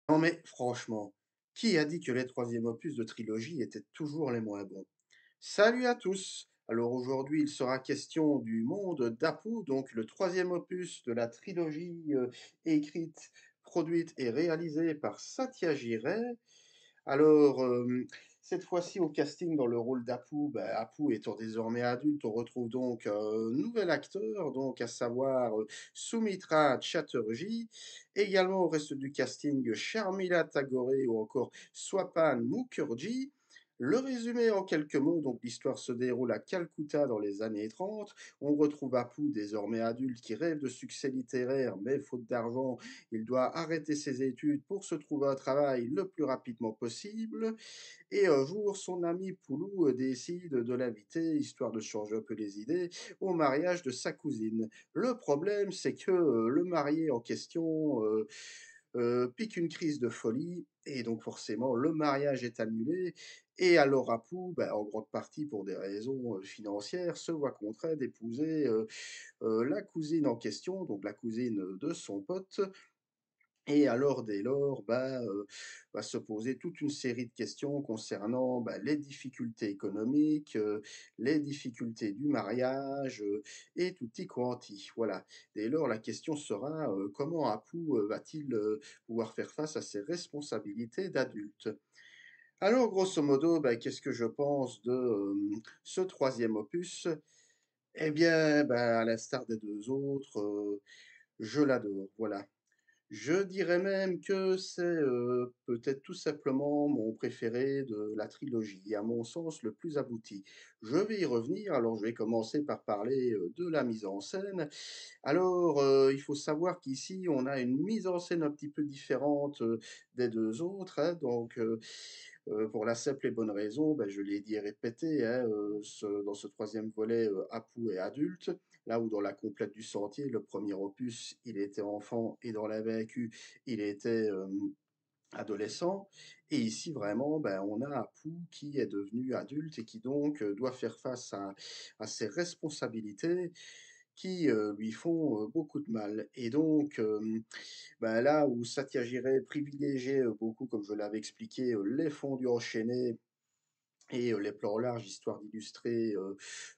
Non mais franchement, qui a dit que les troisièmes opus de trilogie étaient toujours les moins bons? Salut à tous! Alors aujourd'hui, il sera question du monde d'Apu, donc le troisième opus de la trilogie écrite, produite et réalisée par Satyajit Ray. Alors, cette fois-ci au casting dans le rôle d'Apu, bah, Apu étant désormais adulte, on retrouve donc un nouvel acteur, donc à savoir Soumitra Chatterjee. Également au reste du casting, Sharmila Tagore ou encore Swapan Mukherjee. Le résumé en quelques mots, donc l'histoire se déroule à Calcutta dans les années 30. On retrouve Apu, désormais adulte, qui rêve de succès littéraire, mais faute d'argent, il doit arrêter ses études pour se trouver un travail le plus rapidement possible. Et un jour, son ami Poulou décide de l'inviter, histoire de changer un peu les idées, au mariage de sa cousine. Le problème, c'est que le marié en question pique une crise de folie, et donc forcément, le mariage est annulé. Et alors Apu, ben, en grande partie pour des raisons financières, se voit contraint d'épouser la cousine en question, donc la cousine de son pote, et alors, dès lors, va se poser toute une série de questions concernant, bah, les difficultés économiques, les difficultés du mariage, et tutti quanti. Voilà. Dès lors, la question sera, comment Apu, va-t-il, pouvoir faire face à ses responsabilités d'adulte? Alors, grosso modo, bah, qu'est-ce que je pense de, ce troisième opus? Eh bien, bah, à l'instar des 2 autres, je l'adore, voilà. Je dirais même que c'est, peut-être tout simplement mon préféré de la trilogie et à mon sens le plus abouti. Je vais y revenir, alors je vais commencer par parler, de la mise en scène. Alors, il faut savoir qu'ici on a une mise en scène un petit peu différente, des 2 autres, hein, donc pour la simple et bonne raison, bah, je l'ai dit et répété, hein, dans ce troisième volet, Apu est adulte, là où dans La Complète du Sentier, le premier opus, il était enfant et dans l'Invaincu, il était, adolescent. Et ici vraiment, ben, on a Apu qui est devenu adulte et qui donc, doit faire face à ses responsabilités qui, lui font, beaucoup de mal. Et donc, bah, là où Satyajit Ray privilégiait, beaucoup, comme je l'avais expliqué, les fondus enchaînés et les plans larges, histoire d'illustrer,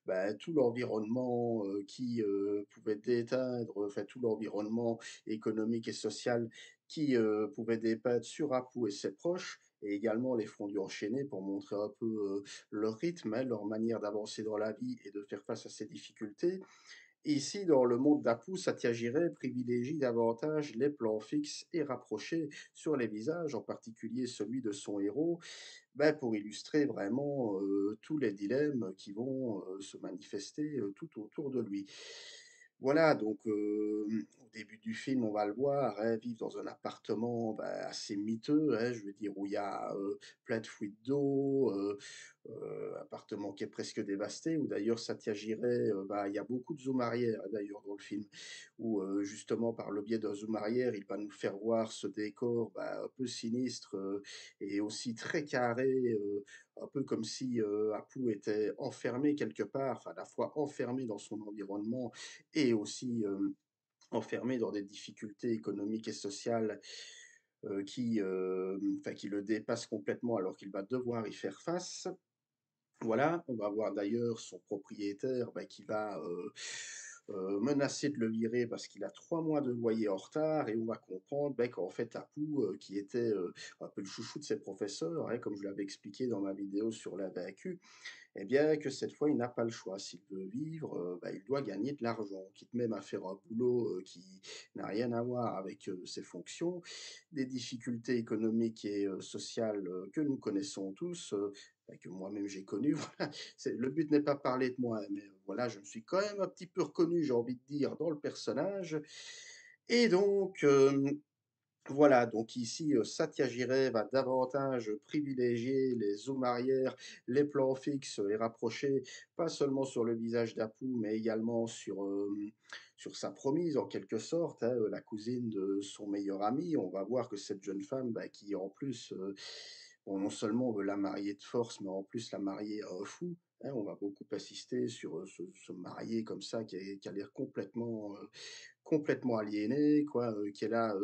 bah, tout l'environnement, qui, pouvait déteindre, enfin tout l'environnement économique et social qui, pouvait dépeindre sur Apu et ses proches, et également les fondus enchaînés pour montrer un peu, leur rythme, hein, leur manière d'avancer dans la vie et de faire face à ces difficultés. Ici, dans le monde d'Apu, Satyajit Ray privilégie davantage les plans fixes et rapprochés sur les visages, en particulier celui de son héros, ben, pour illustrer vraiment, tous les dilemmes qui vont, se manifester, tout autour de lui. Voilà, donc au début du film, on va le voir, hein, vivre dans un appartement, bah, assez miteux, hein, je veux dire, où il y a, plein de fuites d'eau, appartement qui est presque dévasté, où d'ailleurs Satyajit Ray, bah, il y a beaucoup de zoom arrière, hein, d'ailleurs, dans le film, où, justement, par le biais d'un zoom arrière, il va nous faire voir ce décor, bah, un peu sinistre, et aussi très carré, un peu comme si, Apu était enfermé quelque part, enfin, à la fois enfermé dans son environnement et aussi, enfermé dans des difficultés économiques et sociales, enfin, qui le dépassent complètement alors qu'il va devoir y faire face. Voilà, on va voir d'ailleurs son propriétaire, bah, qui va, menacer de le virer parce qu'il a 3 mois de loyer en retard, et on va comprendre, beh, qu'en fait Apu, qui était, un peu le chouchou de ses professeurs, hein, comme je l'avais expliqué dans ma vidéo sur l'Invaincu, eh bien, que cette fois, il n'a pas le choix. S'il veut vivre, bah, il doit gagner de l'argent, quitte même à faire un boulot, qui n'a rien à voir avec, ses fonctions. Des difficultés économiques et sociales, que nous connaissons tous, bah, que moi-même j'ai connues. Voilà, c'est le but n'est pas de parler de moi, mais voilà, je me suis quand même un petit peu reconnu, j'ai envie de dire, dans le personnage. Et donc, voilà, donc ici, Satyajit Ray va davantage privilégier les zooms arrière, les plans fixes et rapprochés, pas seulement sur le visage d'Apu, mais également sur, sur sa promise en quelque sorte, hein, la cousine de son meilleur ami. On va voir que cette jeune femme, bah, qui en plus, bon, non seulement veut la marier de force, mais en plus la marier à un fou, hein. On va beaucoup insister sur, ce marié comme ça qui a l'air complètement, complètement aliéné, quoi, qui est là,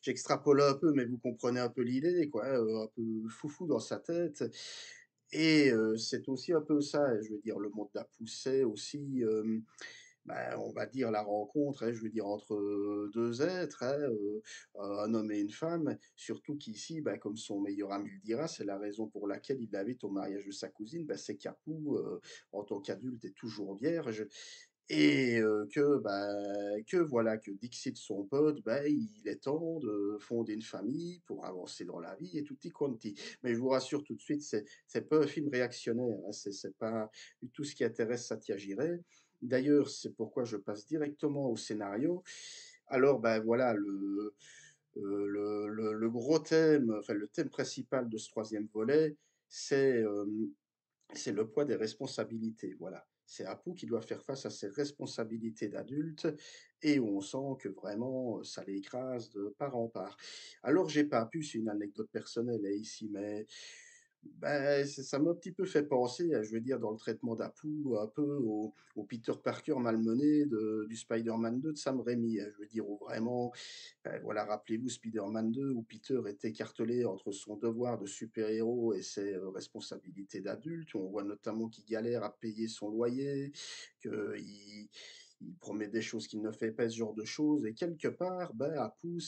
j'extrapole un peu, mais vous comprenez un peu l'idée, quoi, hein, un peu foufou dans sa tête et c'est aussi un peu ça, je veux dire, le monde d'Apu, c'est aussi, bah, on va dire la rencontre, hein, je veux dire entre, 2 êtres, hein, un homme et une femme. Surtout qu'ici, bah, comme son meilleur ami le dira, c'est la raison pour laquelle il l'invite au mariage de sa cousine, bah, c'est qu'Apu, en tant qu'adulte, est toujours vierge et que voilà, que dixit son pote, bah, il est temps de fonder une famille pour avancer dans la vie et tutti quanti. Mais je vous rassure tout de suite, c'est pas un film réactionnaire, hein, c'est pas du tout ce qui intéresse Satya Giray. D'ailleurs, c'est pourquoi je passe directement au scénario. Alors, ben voilà, le gros thème, enfin le thème principal de ce troisième volet, c'est, c'est le poids des responsabilités, voilà. C'est Apu qui doit faire face à ses responsabilités d'adulte et où on sent que vraiment, ça l'écrase de part en part. Alors j'ai pas pu, c'est une anecdote personnelle, hein, ici, mais ben ça m'a un petit peu fait penser, je veux dire, dans le traitement d'Apu, un peu au Peter Parker malmené du Spider-Man 2 de Sam Raimi, je veux dire, où vraiment, voilà, rappelez-vous Spider-Man 2 où Peter est écartelé entre son devoir de super-héros et ses, responsabilités d'adulte. On voit notamment qu'il galère à payer son loyer, qu'il promet des choses qu'il ne fait pas, ce genre de choses et quelque part, ben, Apu,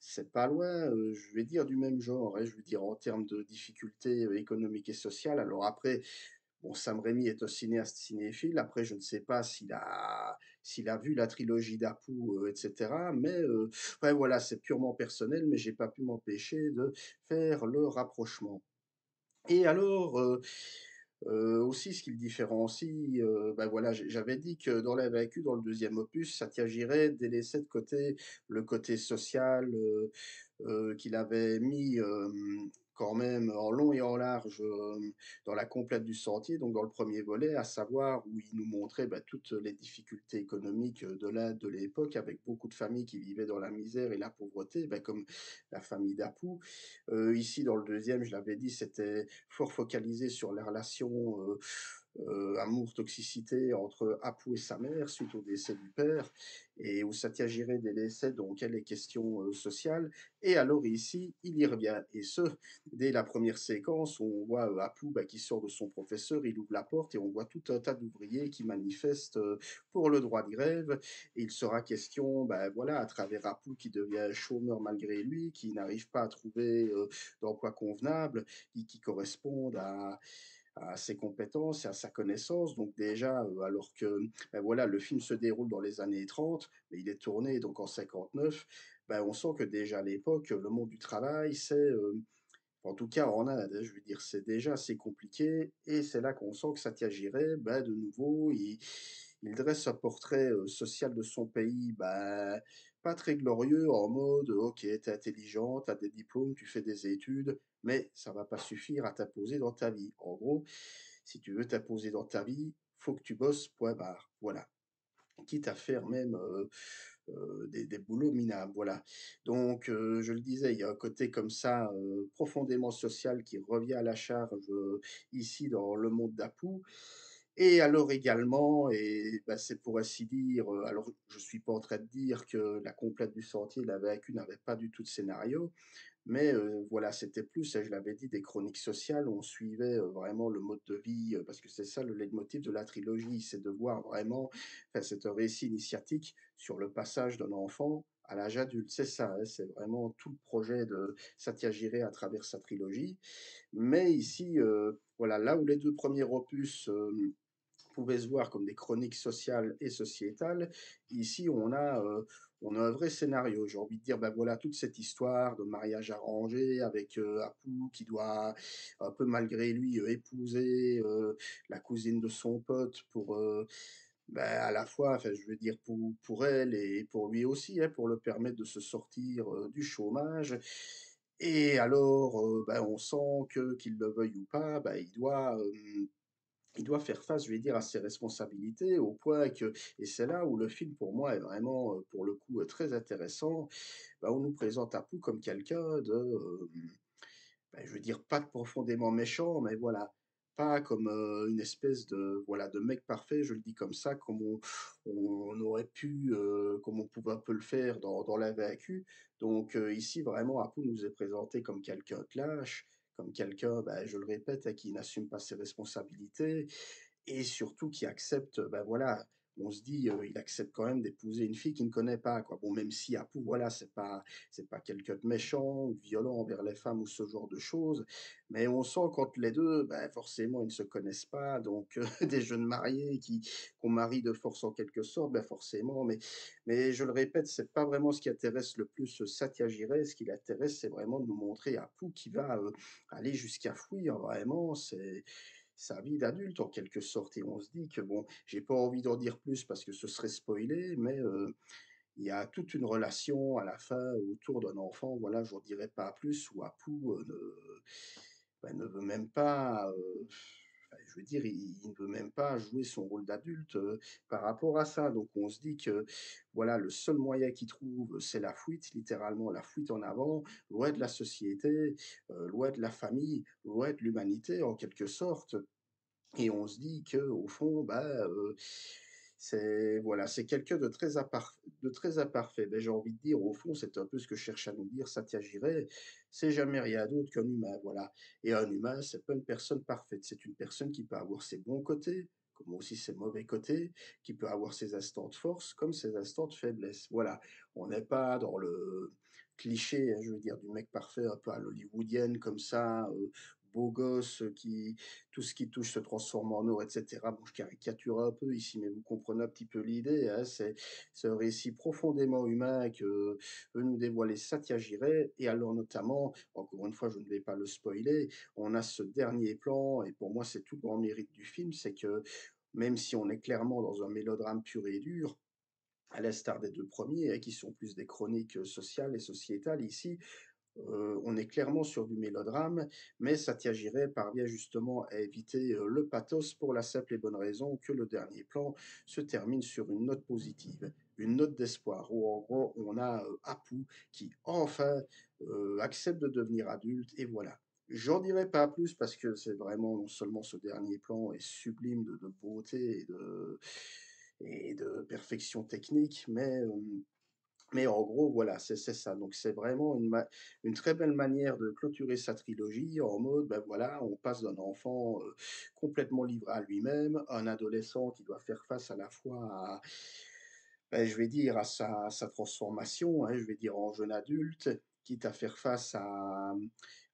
c'est pas loin, je vais dire du même genre, hein, je veux dire en termes de difficultés, économiques et sociales. Alors après, bon, Sam Raimi est un cinéaste cinéphile. Après, je ne sais pas s'il a vu la trilogie d'Apu, et cetera. Mais, ouais, voilà, c'est purement personnel, mais j'ai pas pu m'empêcher de faire le rapprochement. Et alors, aussi ce qui le différencie, bah, voilà, j'avais dit que dans L'Invaincu, dans le deuxième opus, Satya Giray délaissait de côté le côté social, qu'il avait mis, quand même en long et en large, dans la complète du sentier, donc dans le premier volet, à savoir où il nous montrait, bah, toutes les difficultés économiques, de l'Inde de l'époque, avec beaucoup de familles qui vivaient dans la misère et la pauvreté, bah, comme la famille d'Apu. Ici, dans le deuxième, je l'avais dit, c'était fort focalisé sur les relations, amour-toxicité entre Apu et sa mère suite au décès du père et où Satya Giray délaissait donc les questions, sociales et alors ici, il y revient et ce, dès la première séquence où on voit, Apu, bah, qui sort de son professeur, il ouvre la porte et on voit tout un tas d'ouvriers qui manifestent, pour le droit de grève et il sera question, bah, voilà, à travers Apu qui devient chômeur malgré lui, qui n'arrive pas à trouver, d'emploi convenable, qui correspondent à ses compétences et à sa connaissance. Donc déjà, alors que, ben voilà, le film se déroule dans les années 30, mais il est tourné donc en 59, ben on sent que déjà à l'époque, le monde du travail, en tout cas en Inde, hein, je veux dire, c'est déjà assez compliqué et c'est là qu'on sent que Satya Giray, ben de nouveau, il dresse un portrait, social de son pays, ben, pas très glorieux en mode: «OK, tu es intelligent, tu as des diplômes, tu fais des études, mais ça va pas suffire à t'imposer dans ta vie». En gros, si tu veux t'imposer dans ta vie, faut que tu bosses, point barre, voilà. Quitte à faire même, des boulots minables, voilà. Donc, je le disais, il y a un côté comme ça, profondément social qui revient à la charge, ici dans le monde d'Apu et alors également et bah, c'est pour ainsi dire, alors je suis pas en train de dire que La Complète du Sentier, La Vaincue n'avait pas du tout de scénario, mais voilà, c'était plus, et je l'avais dit, des chroniques sociales où on suivait, vraiment le mode de vie, parce que c'est ça le leitmotiv de la trilogie, c'est de voir vraiment enfin, c'est un récit initiatique sur le passage d'un enfant à l'âge adulte. C'est ça, hein, c'est vraiment tout le projet de Satya Giray à travers sa trilogie. Mais ici, voilà, là où les 2 premiers opus, pouvaient se voir comme des chroniques sociales et sociétales. Ici, on a un vrai scénario. J'ai envie de dire, ben voilà, toute cette histoire de mariage arrangé avec Apu qui doit, un peu malgré lui, épouser la cousine de son pote pour, ben, à la fois, enfin, je veux dire, pour elle et pour lui aussi, hein, pour le permettre de se sortir du chômage. Et alors, ben, on sent que, qu'il le veuille ou pas, ben, il doit faire face, je vais dire, à ses responsabilités au point que et c'est là où le film pour moi est vraiment, pour le coup, très intéressant. Bah, on nous présente Apu comme quelqu'un de, je veux dire pas de profondément méchant, mais voilà, pas comme, une espèce de, voilà, de mec parfait, je le dis comme ça, comme on aurait pu, comme on pouvait un peu le faire dans la VAQ. Donc, ici vraiment Apu nous est présenté comme quelqu'un de lâche, comme quelqu'un, bah, je le répète, qui n'assume pas ses responsabilités et surtout qui accepte, ben voilà, on se dit, il accepte quand même d'épouser une fille qu'il ne connaît pas, quoi. Bon, même si Apu, voilà, c'est pas quelqu'un de méchant ou de violent envers les femmes ou ce genre de choses, mais on sent qu'entre les 2, ben, forcément, ils ne se connaissent pas, donc des jeunes mariés qu'on marie de force en quelque sorte, ben, forcément, mais je le répète, c'est pas vraiment ce qui intéresse le plus, Satya Giray. Ce qui l'intéresse, c'est vraiment de nous montrer Apu qui va, aller jusqu'à fuir vraiment, c'est sa vie d'adulte en quelque sorte et on se dit que bon, j'ai pas envie d'en dire plus parce que ce serait spoiler, mais il y a toute une relation à la fin autour d'un enfant, voilà, j'en dirai pas plus, où Apu, ne veut même pas, enfin, je veux dire, il ne veut même pas jouer son rôle d'adulte, par rapport à ça. Donc on se dit que, voilà, le seul moyen qu'il trouve, c'est la fuite, littéralement la fuite en avant, loin de la société, loin de la famille, loin de l'humanité en quelque sorte. Et on se dit que au fond, bah, c'est voilà, c'est quelqu'un de très imparfait. Ben j'ai envie de dire, au fond, c'est un peu ce que cherche à nous dire Satya Giray, c'est jamais rien d'autre qu'un humain, voilà. Et un humain, c'est pas une personne parfaite, c'est une personne qui peut avoir ses bons côtés, comme aussi ses mauvais côtés, qui peut avoir ses instants de force comme ses instants de faiblesse, voilà. On n'est pas dans le cliché, hein, je veux dire, du mec parfait un peu à l'hollywoodienne comme ça, beau gosse, qui tout ce qui touche se transforme en or, et cetera. Bon, je caricature un peu ici, mais vous comprenez un petit peu l'idée, hein. C'est un récit profondément humain que veut nous dévoiler Satya Giray. Et alors, notamment, encore une fois, je ne vais pas le spoiler, on a ce dernier plan, et pour moi, c'est tout le grand mérite du film, c'est que même si on est clairement dans un mélodrame pur et dur, à l'instar des deux premiers, hein, qui sont plus des chroniques sociales et sociétales, ici, on est clairement sur du mélodrame, mais Satya Giray parvient justement à éviter, le pathos pour la simple et bonne raison que le dernier plan se termine sur une note positive, une note d'espoir, où en gros on a, Apu qui enfin, accepte de devenir adulte et voilà. J'en dirai pas plus parce que c'est vraiment non seulement ce dernier plan est sublime de beauté et de perfection technique, mais en gros, voilà, c'est ça. Donc c'est vraiment une très belle manière de clôturer sa trilogie en mode, ben voilà, on passe d'un enfant, complètement livré à lui-même, un adolescent qui doit faire face à la fois à, ben, je vais dire à sa transformation, hein, je vais dire en jeune adulte, quitte à faire face à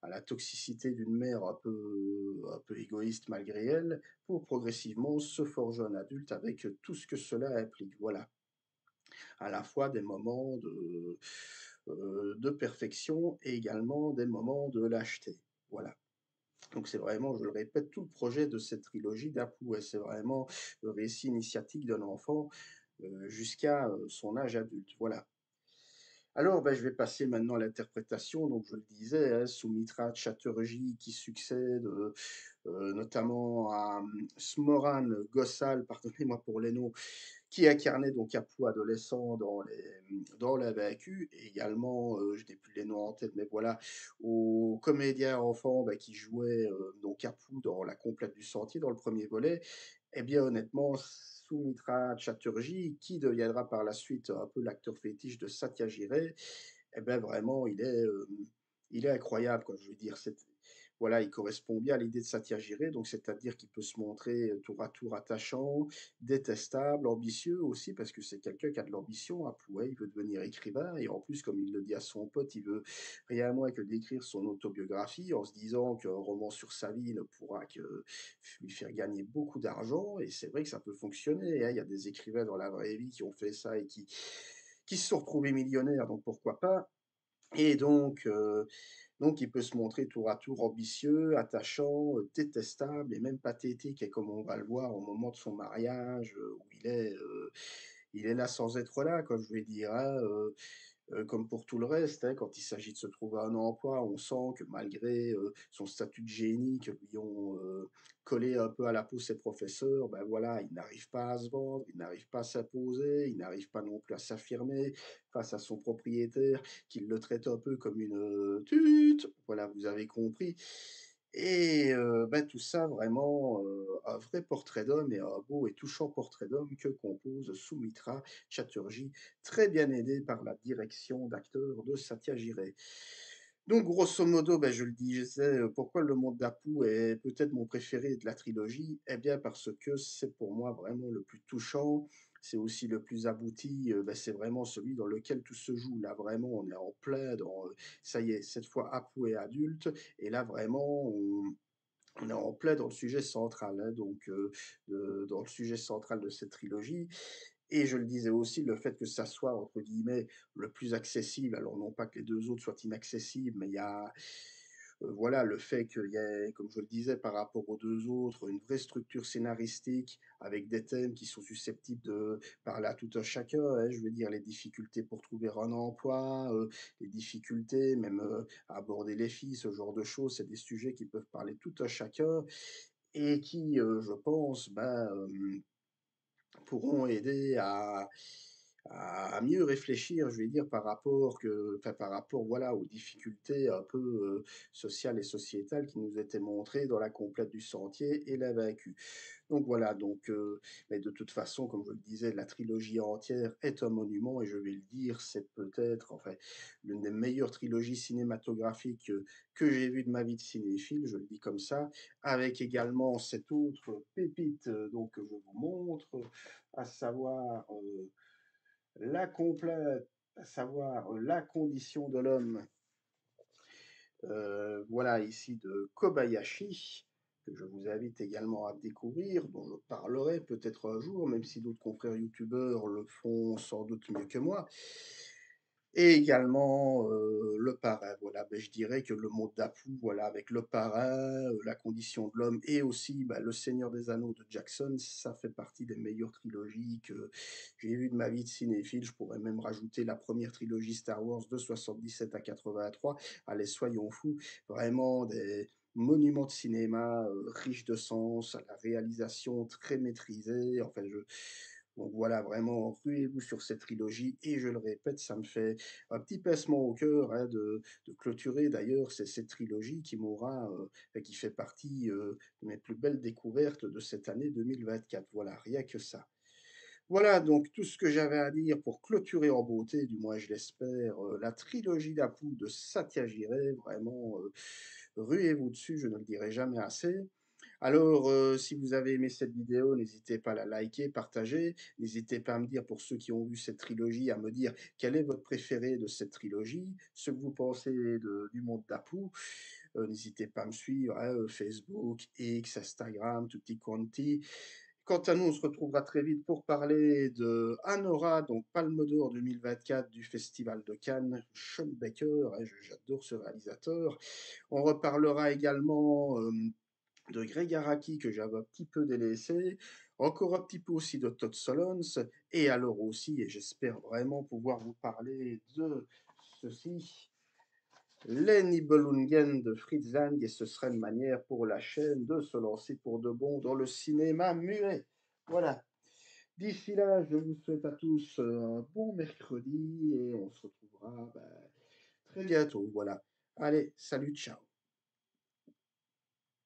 la toxicité d'une mère un peu égoïste malgré elle, pour progressivement se forger un adulte avec, tout ce que cela implique. Voilà, à la fois des moments de perfection et également des moments de lâcheté. Voilà. Donc c'est vraiment, je le répète, tout le projet de cette trilogie d'Apu, et c'est vraiment le récit initiatique d'un enfant jusqu'à son âge adulte. Voilà. Alors, ben, je vais passer maintenant à l'interprétation. Donc, je le disais, hein, Soumitra Chatterjee qui succède notamment à Smoran Gossal, pardonnez-moi pour les noms, qui incarnait donc Apu adolescent dans la VAQ, et également, je n'ai plus les noms en tête, mais voilà, au comédien enfant bah, qui jouait donc Apu dans La Complète du Sentier, dans le premier volet. Eh bien, honnêtement, Soumitra Chatterjee, qui deviendra par la suite un peu l'acteur fétiche de Satya Giray, eh ben vraiment, il est incroyable, quoi. Je veux dire, voilà, il correspond bien à l'idée de Satya Giray, donc c'est-à-dire qu'il peut se montrer tour à tour attachant, détestable, ambitieux aussi, parce que c'est quelqu'un qui a de l'ambition. Apu, ouais, il veut devenir écrivain, et en plus, comme il le dit à son pote, il veut rien moins que d'écrire son autobiographie, en se disant qu'un roman sur sa vie ne pourra que lui faire gagner beaucoup d'argent, et c'est vrai que ça peut fonctionner, hein. Il y a des écrivains dans la vraie vie qui ont fait ça et qui se sont retrouvés millionnaires, donc pourquoi pas. Et donc il peut se montrer tour à tour ambitieux, attachant, détestable et même pathétique, et comme on va le voir au moment de son mariage, où il est là sans être là, quoi, je vais dire, hein, comme pour tout le reste, hein, quand il s'agit de se trouver un emploi, on sent que malgré, son statut de génie que lui ont, collé un peu à la peau ses professeurs, ben voilà, il n'arrive pas à se vendre, il n'arrive pas à s'imposer, il n'arrive pas non plus à s'affirmer face à son propriétaire qui le traite un peu comme une, tute, voilà, vous avez compris. et bah, tout ça vraiment, un vrai portrait d'homme et un beau et touchant portrait d'homme que compose Soumitra Chatterjee, très bien aidée par la direction d'acteurs de Satyajit Ray. Donc grosso modo, bah, je le disais, pourquoi Le Monde d'Apu est peut-être mon préféré de la trilogie? Eh bien parce que c'est pour moi vraiment le plus touchant, c'est aussi le plus abouti, bah, c'est vraiment celui dans lequel tout se joue. Là vraiment on est en plein dans, ça y est, cette fois Apu est adulte et là vraiment on est en plein dans le sujet central, hein, donc dans le sujet central de cette trilogie. Et je le disais aussi, le fait que ça soit, entre guillemets, le plus accessible, alors non pas que les 2 autres soient inaccessibles, mais il y a, voilà, le fait qu'il y ait, comme je le disais, par rapport aux 2 autres, une vraie structure scénaristique avec des thèmes qui sont susceptibles de parler à tout un chacun, hein. Je veux dire les difficultés pour trouver un emploi, les difficultés même, à aborder les filles, ce genre de choses. C'est des sujets qui peuvent parler tout un chacun et qui, je pense, bah, pourront aider à mieux réfléchir, je vais dire, par rapport, voilà, aux difficultés un peu, sociales et sociétales qui nous étaient montrées dans La Complète du Sentier et L'Invaincu. Donc voilà, donc mais de toute façon, comme je le disais, la trilogie entière est un monument et je vais le dire, c'est peut-être, enfin, l'une des meilleures trilogies cinématographiques, que j'ai vues de ma vie de cinéphile, je le dis comme ça, avec également cette autre pépite, donc que je vous montre, à savoir, La Complète, à savoir, La Condition de l'homme, voilà ici de Kobayashi, que je vous invite également à découvrir, dont je parlerai peut-être un jour, même si d'autres confrères youtubeurs le font sans doute mieux que moi. Et également, Le Parrain, voilà, beh, je dirais que Le Monde d'Apu, voilà, avec Le Parrain, La Condition de l'homme et aussi, bah, Le Seigneur des Anneaux de Jackson, ça fait partie des meilleures trilogies que j'ai vues de ma vie de cinéphile. Je pourrais même rajouter la première trilogie Star Wars de 77 à 83. Allez, soyons fous, vraiment des monuments de cinéma, riches de sens, à la réalisation très maîtrisée, enfin je donc voilà, vraiment ruez-vous sur cette trilogie et je le répète, ça me fait un petit pincement au cœur, hein, de clôturer d'ailleurs cette trilogie qui m'aura, qui fait partie, de mes plus belles découvertes de cette année 2024. Voilà, rien que ça. Voilà donc tout ce que j'avais à dire pour clôturer en beauté, du moins je l'espère, la trilogie d'Apu de Satyajit Ray. Vraiment, ruez-vous dessus, je ne le dirai jamais assez. Alors, si vous avez aimé cette vidéo, n'hésitez pas à la liker, partager. N'hésitez pas à me dire, pour ceux qui ont vu cette trilogie, à me dire quel est votre préféré de cette trilogie, ce que vous pensez du monde d'Apu. N'hésitez pas à me suivre, hein, Facebook, X, Instagram, tutti quanti. Quant à nous, on se retrouvera très vite pour parler de Anora, donc Palme d'Or 2024 du Festival de Cannes, Sean Baker, hein, j'adore ce réalisateur. On reparlera également de Greg Araki que j'avais un petit peu délaissé, encore un petit peu aussi de Todd Solondz, et alors aussi, et j'espère vraiment pouvoir vous parler de ceci, les Nibelungen de Fritz Lang, et ce serait une manière pour la chaîne de se lancer pour de bon dans le cinéma muet. Voilà. D'ici là, je vous souhaite à tous un bon mercredi et on se retrouvera très bientôt. Voilà. Allez, salut, ciao.